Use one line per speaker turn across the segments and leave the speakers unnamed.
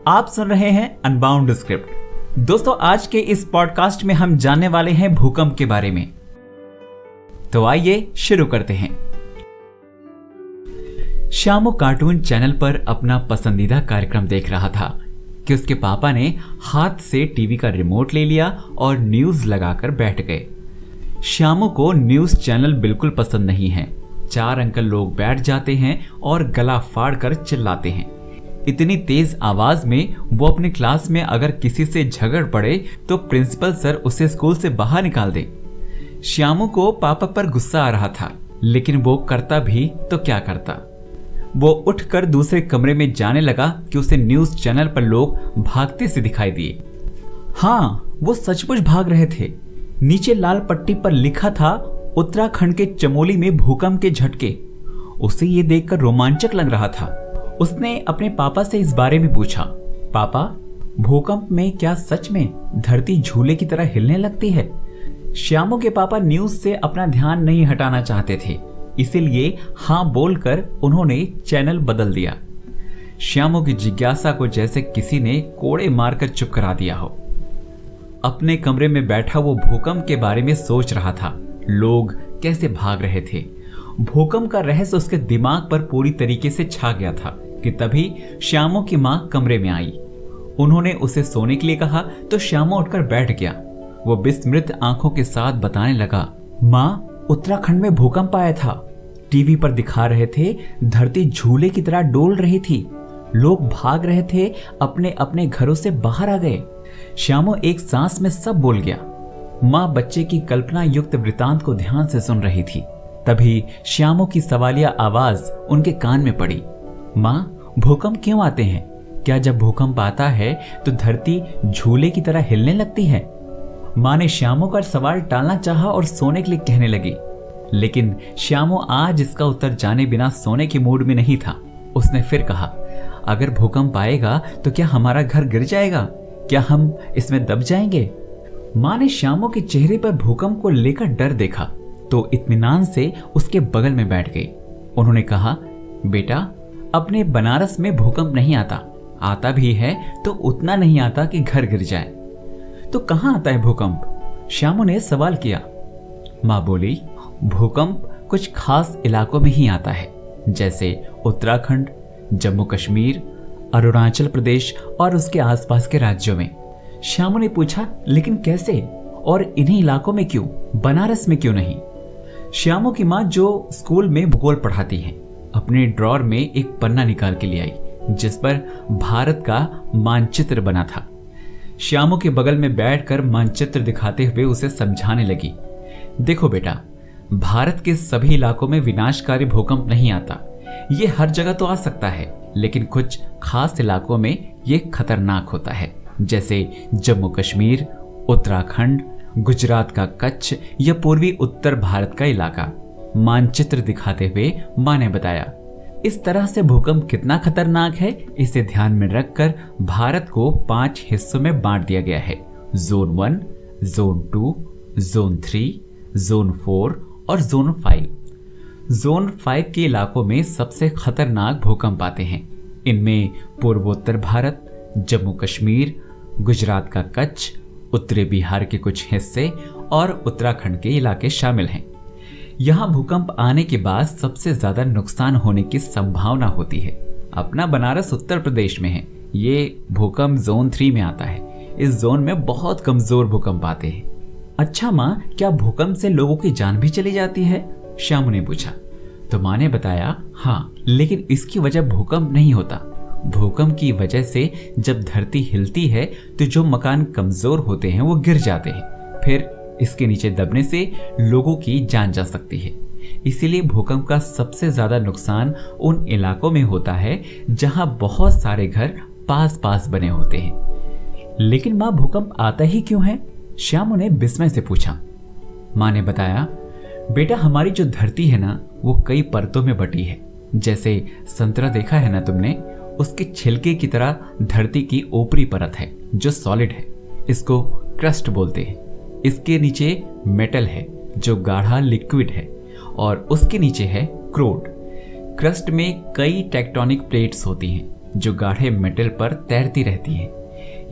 आप सुन रहे हैं अनबाउंड स्क्रिप्ट। दोस्तों, आज के इस पॉडकास्ट में हम जानने वाले हैं भूकंप के बारे में। तो आइए शुरू करते हैं। श्यामू कार्टून चैनल पर अपना पसंदीदा कार्यक्रम देख रहा था कि उसके पापा ने हाथ से टीवी का रिमोट ले लिया और न्यूज लगाकर बैठ गए। श्यामू को न्यूज चैनल बिल्कुल पसंद नहीं है। 4 अंकल लोग बैठ जाते हैं और गला फाड़ कर चिल्लाते हैं। इतनी तेज आवाज में वो अपनी क्लास में अगर किसी से झगड़ पड़े तो प्रिंसिपल सर उसे स्कूल से बाहर निकाल दे। श्यामू को पापा पर गुस्सा आ रहा था, लेकिन वो करता भी तो क्या करता। वो उठकर दूसरे कमरे में जाने लगा कि उसे न्यूज चैनल पर लोग भागते से दिखाई दिए। हाँ, वो सचमुच भाग रहे थे। नीचे लाल पट्टी पर लिखा था, उत्तराखंड के चमोली में भूकंप के झटके। उसे ये देखकर रोमांचक लग रहा था। उसने अपने पापा से इस बारे में पूछा, पापा, भूकंप में क्या सच में धरती झूले की तरह हिलने लगती है? श्यामू के पापा न्यूज से अपना ध्यान नहीं हटाना चाहते थे, इसीलिए हाँ बोलकर उन्होंने चैनल बदल दिया। श्यामू की जिज्ञासा को जैसे किसी ने कोड़े मारकर चुप करा दिया हो। अपने कमरे में बैठा वो भूकंप के बारे में सोच रहा था। लोग कैसे भाग रहे थे। भूकंप का रहस्य उसके दिमाग पर पूरी तरीके से छा गया था कि तभी श्यामू की माँ कमरे में आई। उन्होंने उसे सोने के लिए कहा तो श्यामू उठकर बैठ गया। वो विस्मृत आंखों के साथ बताने लगा, माँ, उत्तराखंड में भूकंप आया था। टीवी पर दिखा रहे थे, धरती झूले की तरह डोल रही थी। लोग भाग रहे थे, अपने अपने घरों से बाहर आ गए। श्यामू एक सांस में सब बोल गया। माँ बच्चे की कल्पना युक्त वृतांत को ध्यान से सुन रही थी। तभी श्यामू की सवालिया आवाज उनके कान में पड़ी, माँ, भूकंप क्यों आते हैं? क्या जब भूकंप आता है तो धरती झूले की तरह हिलने लगती है? माँ ने श्यामू का सवाल टालना चाहा और सोने के लिए कहने लगी, लेकिन श्यामू आज इसका उत्तर जाने बिना सोने के मूड में नहीं था। उसने फिर कहा, अगर भूकंप आएगा तो क्या हमारा घर गिर जाएगा? क्या हम इसमें दब जाएंगे? माँ ने श्यामू के चेहरे पर भूकंप को लेकर डर देखा तो इत्मीनान से उसके बगल में बैठ गई। उन्होंने कहा, बेटा, अपने बनारस में भूकंप नहीं आता। आता भी है तो उतना नहीं आता कि घर गिर जाए। तो कहाँ आता है भूकंप? श्यामू ने सवाल किया। माँ बोली, भूकंप कुछ खास इलाकों में ही आता है, जैसे उत्तराखंड, जम्मू कश्मीर, अरुणाचल प्रदेश और उसके आसपास के राज्यों में। श्यामू ने पूछा, लेकिन कैसे? और इन्हीं इलाकों में क्यों? बनारस में क्यों नहीं? श्यामू की माँ, जो स्कूल में भूगोल पढ़ाती है, अपने ड्रॉर में एक पन्ना निकाल के ले आई जिस पर भारत का मानचित्र बना था। श्यामू के बगल में बैठकर मानचित्र दिखाते हुए उसे समझाने लगी, देखो बेटा, भारत के सभी इलाकों में विनाशकारी भूकंप नहीं आता। ये हर जगह तो आ सकता है, लेकिन कुछ खास इलाकों में ये खतरनाक होता है, जैसे जम्मू कश्मीर, उत्तराखंड, गुजरात का कच्छ या पूर्वी उत्तर भारत का इलाका। मानचित्र दिखाते हुए मां ने बताया, इस तरह से भूकंप कितना खतरनाक है इसे ध्यान में रखकर भारत को 5 हिस्सों में बांट दिया गया है, जोन 1, जोन 2, जोन 3, जोन 4 और जोन 5। जोन 5 के इलाकों में सबसे खतरनाक भूकंप आते हैं। इनमें पूर्वोत्तर भारत, जम्मू कश्मीर, गुजरात का कच्छ, उत्तरी बिहार के कुछ हिस्से और उत्तराखंड के इलाके शामिल हैं। यहाँ भूकंप आने के बाद सबसे ज्यादा नुकसान होने की संभावना होती है। अपना बनारस उत्तर प्रदेश में है। ये भूकंप जोन 3 में आता है। इस जोन में बहुत कमजोर भूकंप आते हैं। अच्छा माँ, क्या भूकंप से लोगों की जान भी चली जाती है? श्यामू ने पूछा। तो माँ ने बताया, हाँ, लेकिन इसकी वजह भूकंप नहीं होता। भूकंप की वजह से जब धरती हिलती है तो जो मकान कमजोर होते हैं वो गिर जाते हैं। फिर इसके नीचे दबने से लोगों की जान जा सकती है। इसीलिए भूकंप का सबसे ज्यादा नुकसान उन इलाकों में होता है जहां बहुत सारे घर पास पास बने होते हैं। लेकिन माँ, भूकंप आता ही क्यों है? श्यामू ने विस्मय से पूछा। माँ ने बताया, बेटा, हमारी जो धरती है ना, वो कई परतों में बटी है। जैसे संतरा देखा है ना तुमने, उसके छिलके की तरह धरती की ऊपरी परत है जो सॉलिड है, इसको क्रस्ट बोलते हैं। इसके नीचे मेटल है जो गाढ़ा लिक्विड है और उसके नीचे है क्रोड। क्रस्ट में कई टेक्टोनिक प्लेट्स होती हैं जो गाढ़े मेटल पर तैरती रहती हैं।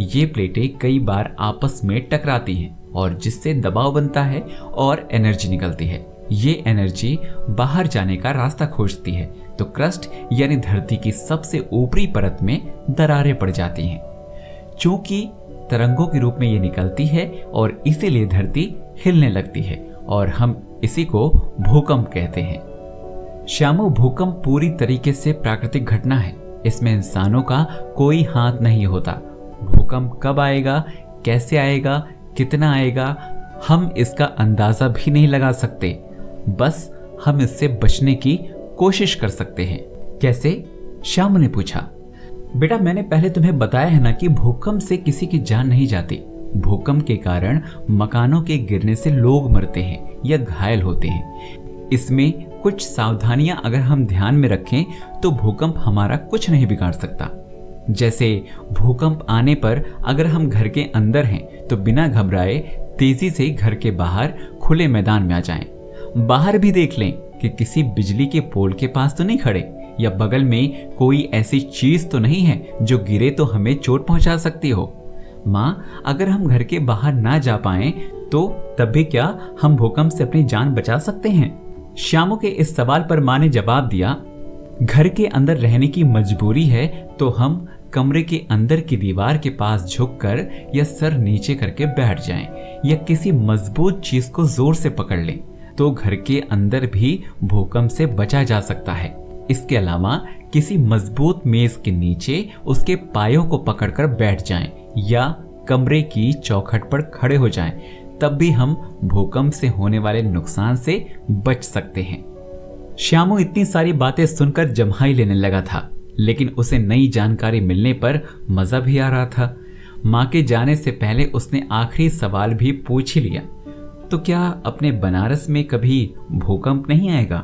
ये प्लेटें कई बार आपस में टकराती हैं और जिससे दबाव बनता है और एनर्जी निकलती है। ये एनर्जी बाहर जाने का रास्ता खोजती है तो क्रस्ट यानी धरती की सबसे ऊपरी परत में दरारें पड़ जाती हैं। चूंकि तरंगों के रूप में ये निकलती है और इसीलिए धरती हिलने लगती है और हम इसी को भूकंप कहते हैं। श्यामू, भूकंप पूरी तरीके से प्राकृतिक घटना है। इसमें इंसानों का कोई हाथ नहीं होता। भूकंप कब आएगा, कैसे आएगा, कितना आएगा, हम इसका अंदाजा भी नहीं लगा सकते। बस हम इससे बचने की कोशिश कर सकते हैं। कैसे? श्याम ने पूछा। बेटा, मैंने पहले तुम्हें बताया है ना कि भूकंप से किसी की जान नहीं जाती। भूकंप के कारण मकानों के गिरने से लोग मरते हैं या घायल होते हैं। इसमें कुछ सावधानियां अगर हम ध्यान में रखें तो भूकंप हमारा कुछ नहीं बिगाड़ सकता। जैसे भूकंप आने पर अगर हम घर के अंदर हैं तो बिना घबराए तेजी से घर के बाहर खुले मैदान में आ जाएं। बाहर भी देख लें कि किसी बिजली के पोल के पास तो नहीं खड़े या बगल में कोई ऐसी चीज तो नहीं है जो गिरे तो हमें चोट पहुंचा सकती हो। माँ, अगर हम घर के बाहर ना जा पाएं तो तब भी क्या हम भूकंप से अपनी जान बचा सकते हैं? श्यामू के इस सवाल पर माँ ने जवाब दिया, घर के अंदर रहने की मजबूरी है तो हम कमरे के अंदर की दीवार के पास झुककर या सर नीचे करके बैठ जाएं या किसी मजबूत चीज को जोर से पकड़ लें तो घर के अंदर भी भूकंप से बचा जा सकता है। इसके अलावा किसी मजबूत मेज के नीचे उसके पायों को पकड़कर बैठ जाएं या कमरे की चौखट पर खड़े हो जाएं, तब भी हम भूकंप से होने वाले नुकसान से बच सकते हैं। श्यामू इतनी सारी बातें सुनकर जम्हाई लेने लगा था, लेकिन उसे नई जानकारी मिलने पर मजा भी आ रहा था। माँ के जाने से पहले उसने आखिरी सवाल भी पूछ ही लिया, तो क्या अपने बनारस में कभी भूकंप नहीं आएगा?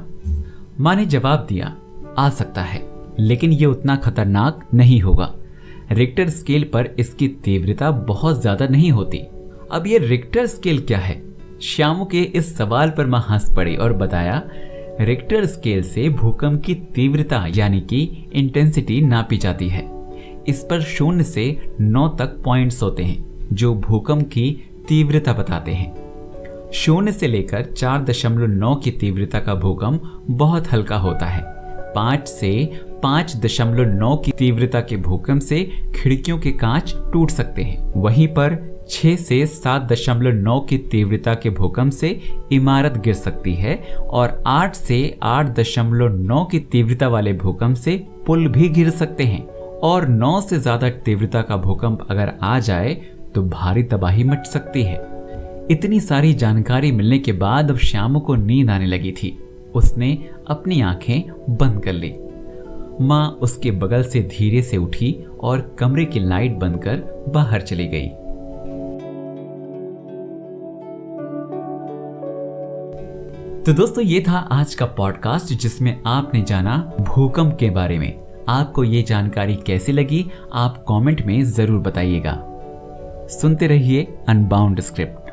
माँ ने जवाब दिया, आ सकता है, लेकिन ये उतना खतरनाक नहीं होगा। रिक्टर स्केल पर इसकी तीव्रता बहुत ज्यादा नहीं होती। अब ये रिक्टर स्केल क्या है? श्यामू के इस सवाल पर माँ हंस पड़ी और बताया, रिक्टर स्केल से भूकंप की तीव्रता यानी कि इंटेंसिटी नापी जाती है। इस पर 0 से 9 तक पॉइंट्स होते हैं जो भूकंप की तीव्रता बताते हैं। 0 से लेकर 4.9 की तीव्रता का भूकंप बहुत हल्का होता है। 5 से 5.9 की तीव्रता के भूकंप से खिड़कियों के कांच टूट सकते हैं। वहीं पर 6 से 7.9 की तीव्रता के भूकंप से इमारत गिर सकती है और 8 से 8.9 की तीव्रता वाले भूकंप से पुल भी गिर सकते हैं। और 9 से ज्यादा तीव्रता का भूकंप अगर आ जाए तो भारी तबाही मच सकती है। इतनी सारी जानकारी मिलने के बाद अब श्यामू को नींद आने लगी थी। उसने अपनी आंखें बंद कर ली। माँ उसके बगल से धीरे से उठी और कमरे की लाइट बंद कर बाहर चली गई। तो दोस्तों, ये था आज का पॉडकास्ट जिसमें आपने जाना भूकंप के बारे में। आपको ये जानकारी कैसी लगी आप कमेंट में जरूर बताइएगा। सुनते रहिए अनबाउंड स्क्रिप्ट।